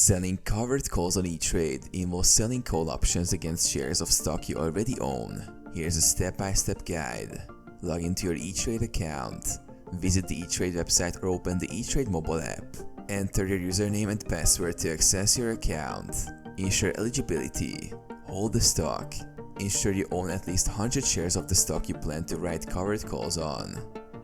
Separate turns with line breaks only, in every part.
Selling covered calls on Etrade involves selling call options against shares of stock you already own. Here's a step-by-step guide. Log into your Etrade account. Visit the Etrade website or open the Etrade mobile app. Enter your username and password to access your account. Ensure eligibility. Hold the stock. Ensure you own at least 100 shares of the stock you plan to write covered calls on.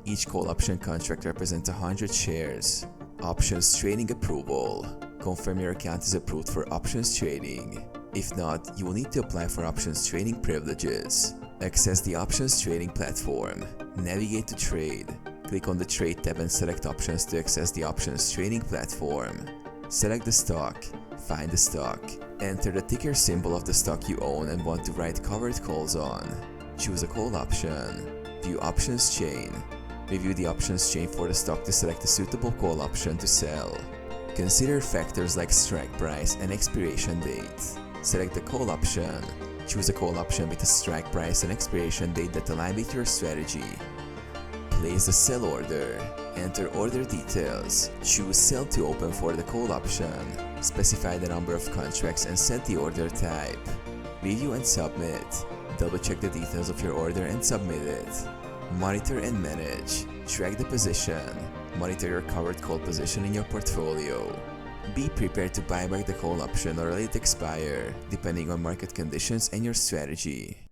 Each call option contract represents 100 shares. Options trading approval. Confirm your account is approved for options trading. If not, you will need to apply for options trading privileges. Access the options trading platform. Navigate to trade. Click on the Trade tab and select Options to access the options trading platform. Select the stock. Find the stock. Enter the ticker symbol of the stock you own and want to write covered calls on. Choose a call option. View options chain. Review the options chain for the stock to select a suitable call option to sell. Consider factors like strike price and expiration date. Select the call option. Choose a call option with a strike price and expiration date that align with your strategy. Place the sell order. Enter order details. Choose sell to open for the call option. Specify the number of contracts and set the order type. Review and submit. Double check the details of your order and submit it. Monitor and manage. Track the position. Monitor your covered call position in your portfolio. Be prepared to buy back the call option or let it expire, depending on market conditions and your strategy.